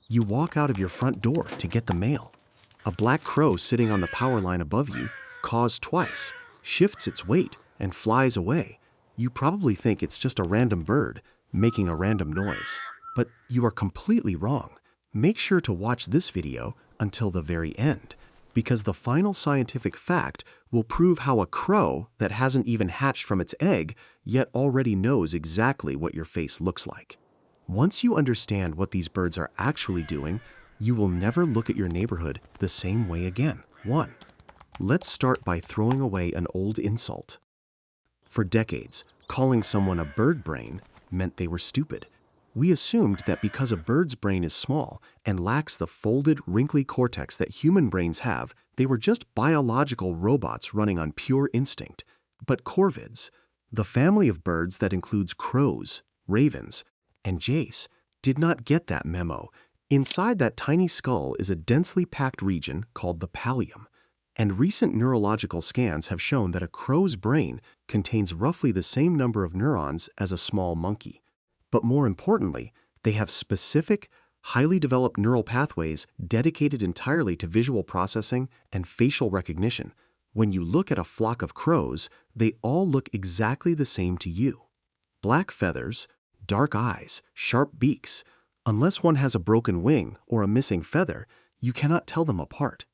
You walk out of your front door to get the mail. A black crow sitting on the power line above you caws twice, shifts its weight, and flies away. You probably think it's just a random bird making a random noise, but you are completely wrong. Make sure to watch this video until the very end, because the final scientific fact will prove how a crow that hasn't even hatched from its egg yet already knows exactly what your face looks like. Once you understand what these birds are actually doing, you will never look at your neighborhood the same way again. 1. Let's start by throwing away an old insult. For decades, calling someone a bird brain meant they were stupid. We assumed that because a bird's brain is small and lacks the folded, wrinkly cortex that human brains have, they were just biological robots running on pure instinct. But corvids, the family of birds that includes crows, ravens, and jays, did not get that memo. Inside that tiny skull is a densely packed region called the pallium, and recent neurological scans have shown that a crow's brain contains roughly the same number of neurons as a small monkey. But more importantly, they have specific, highly developed neural pathways dedicated entirely to visual processing and facial recognition. When you look at a flock of crows, they all look exactly the same to you. Black feathers, dark eyes, sharp beaks. Unless one has a broken wing or a missing feather, you cannot tell them apart.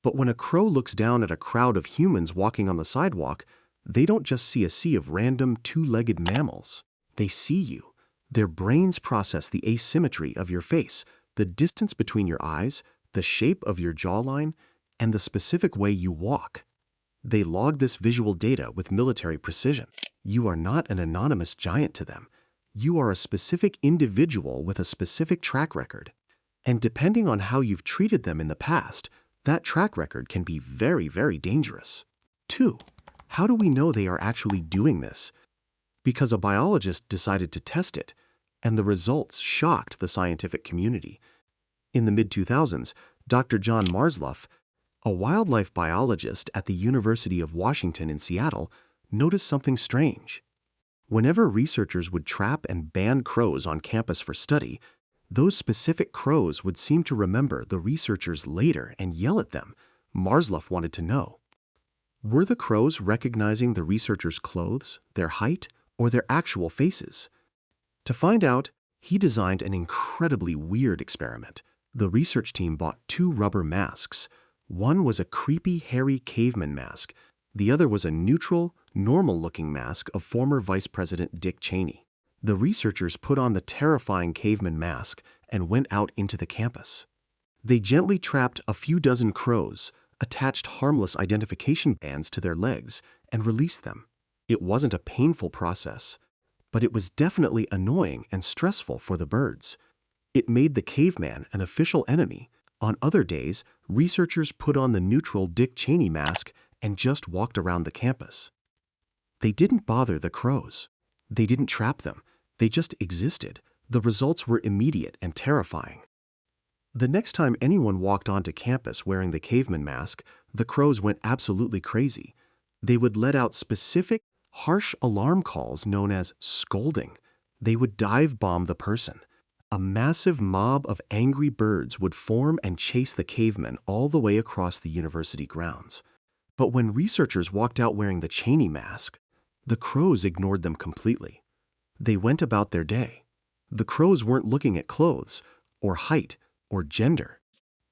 But when a crow looks down at a crowd of humans walking on the sidewalk, they don't just see a sea of random two-legged mammals. They see you. Their brains process the asymmetry of your face, the distance between your eyes, the shape of your jawline, and the specific way you walk. They log this visual data with military precision. You are not an anonymous giant to them. You are a specific individual with a specific track record. And depending on how you've treated them in the past, that track record can be very, very dangerous. 2. How do we know they are actually doing this? Because a biologist decided to test it, and the results shocked the scientific community. In the mid-2000s, Dr. John Marzluff, a wildlife biologist at the University of Washington in Seattle, noticed something strange. Whenever researchers would trap and ban crows on campus for study, those specific crows would seem to remember the researchers later and yell at them. Marzluff wanted to know, were the crows recognizing the researchers' clothes, their height, or their actual faces? To find out, he designed an incredibly weird experiment. The research team bought 2 rubber masks. One was a creepy, hairy caveman mask. The other was a neutral, normal-looking mask of former Vice President Dick Cheney. The researchers put on the terrifying caveman mask and went out into the campus. They gently trapped a few dozen crows, attached harmless identification bands to their legs, and released them. It wasn't a painful process, but it was definitely annoying and stressful for the birds. It made the caveman an official enemy. On other days, researchers put on the neutral Dick Cheney mask and just walked around the campus. They didn't bother the crows. They didn't trap them. They just existed. The results were immediate and terrifying. The next time anyone walked onto campus wearing the caveman mask, the crows went absolutely crazy. They would let out specific, harsh alarm calls known as scolding. They would dive bomb the person. A massive mob of angry birds would form and chase the caveman all the way across the university grounds. But when researchers walked out wearing the Cheney mask, the crows ignored them completely. They went about their day. The crows weren't looking at clothes, or height, or gender.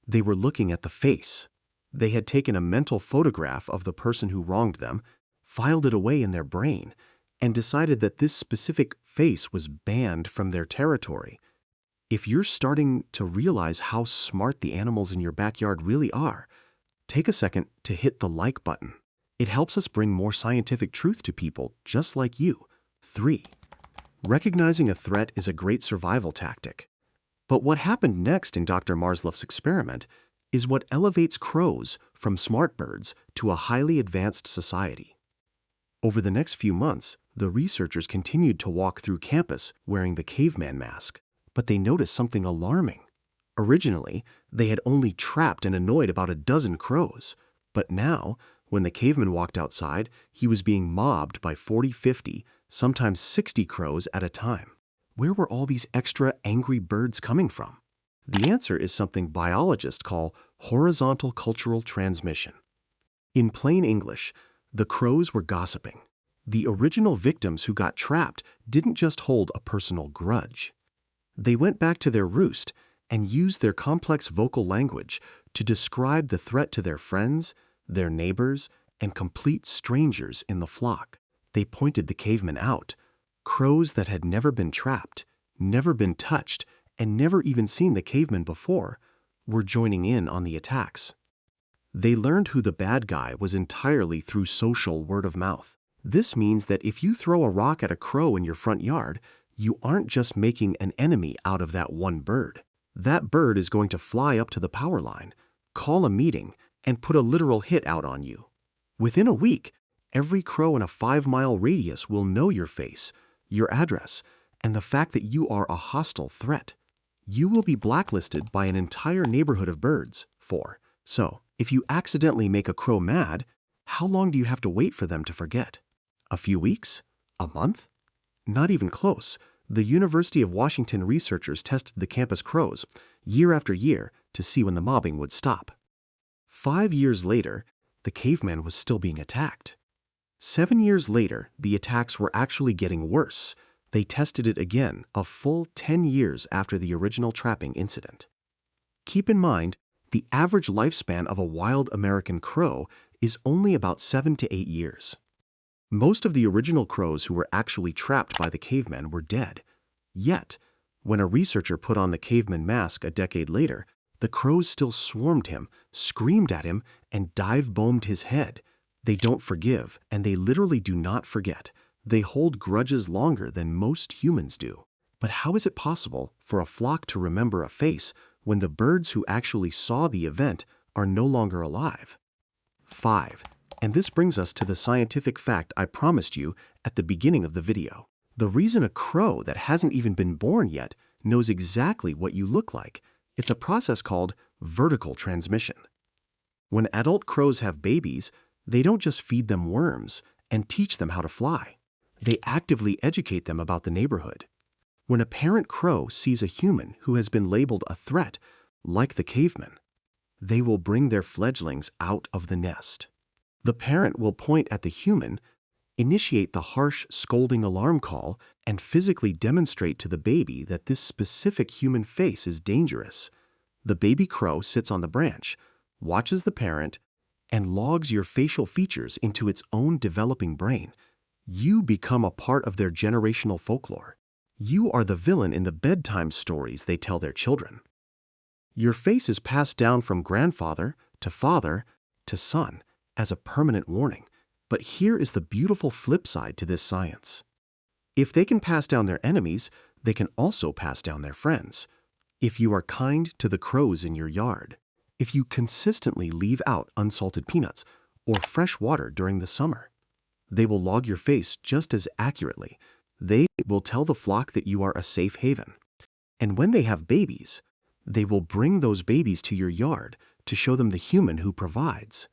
They were looking at the face. They had taken a mental photograph of the person who wronged them, filed it away in their brain, and decided that this specific face was banned from their territory. If you're starting to realize how smart the animals in your backyard really are, take a second to hit the like button. It helps us bring more scientific truth to people just like you. 3. Recognizing a threat is a great survival tactic. But what happened next in Dr. Marzluff's experiment is what elevates crows from smart birds to a highly advanced society. Over the next few months, the researchers continued to walk through campus wearing the caveman mask, but they noticed something alarming. Originally, they had only trapped and annoyed about a dozen crows, but now, when the caveman walked outside, he was being mobbed by 40, 50, sometimes 60 crows at a time. Where were all these extra angry birds coming from? The answer is something biologists call horizontal cultural transmission. In plain English, the crows were gossiping. The original victims who got trapped didn't just hold a personal grudge. They went back to their roost and used their complex vocal language to describe the threat to their friends, their neighbors, and complete strangers in the flock. They pointed the cavemen out. Crows that had never been trapped, never been touched, and never even seen the cavemen before were joining in on the attacks. They learned who the bad guy was entirely through social word of mouth. This means that if you throw a rock at a crow in your front yard, you aren't just making an enemy out of that one bird. That bird is going to fly up to the power line, call a meeting, and put a literal hit out on you. Within a week, every crow in a 5-mile radius will know your face, your address, and the fact that you are a hostile threat. You will be blacklisted by an entire neighborhood of birds. So, if you accidentally make a crow mad, how long do you have to wait for them to forget? A few weeks? A month? Not even close. The University of Washington researchers tested the campus crows year after year to see when the mobbing would stop. 5 years later, the caveman was still being attacked. 7 years later, the attacks were actually getting worse. They tested it again a full 10 years after the original trapping incident. Keep in mind, the average lifespan of a wild American crow is only about 7 to 8 years. Most of the original crows who were actually trapped by the cavemen were dead. Yet, when a researcher put on the caveman mask a decade later, the crows still swarmed him, screamed at him, and dive-bombed his head. They don't forgive, and they literally do not forget. They hold grudges longer than most humans do. But how is it possible for a flock to remember a face when the birds who actually saw the event are no longer alive? 5. And this brings us to the scientific fact I promised you at the beginning of the video. The reason a crow that hasn't even been born yet knows exactly what you look like, it's a process called vertical transmission. When adult crows have babies, they don't just feed them worms and teach them how to fly. They actively educate them about the neighborhood. When a parent crow sees a human who has been labeled a threat, like the caveman, they will bring their fledglings out of the nest. The parent will point at the human, initiate the harsh, scolding alarm call, and physically demonstrate to the baby that this specific human face is dangerous. The baby crow sits on the branch, watches the parent, and logs your facial features into its own developing brain. You become a part of their generational folklore. You are the villain in the bedtime stories they tell their children. Your face is passed down from grandfather to son as a permanent warning. But here is the beautiful flip side to this science. If they can pass down their enemies, they can also pass down their friends. If you are kind to the crows in your yard, if you consistently leave out unsalted peanuts or fresh water during the summer, they will log your face just as accurately. They will tell the flock that you are a safe haven. And when they have babies, they will bring those babies to your yard to show them the human who provides.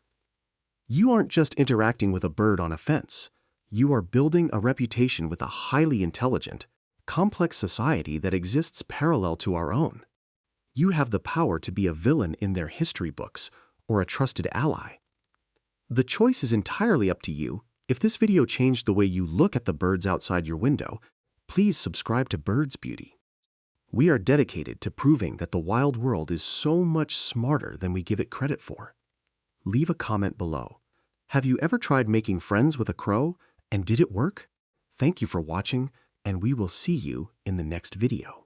You aren't just interacting with a bird on a fence. You are building a reputation with a highly intelligent, complex society that exists parallel to our own. You have the power to be a villain in their history books or a trusted ally. The choice is entirely up to you. If this video changed the way you look at the birds outside your window, please subscribe to Birds Beauty. We are dedicated to proving that the wild world is so much smarter than we give it credit for. Leave a comment below. Have you ever tried making friends with a crow, and did it work? Thank you for watching, and we will see you in the next video.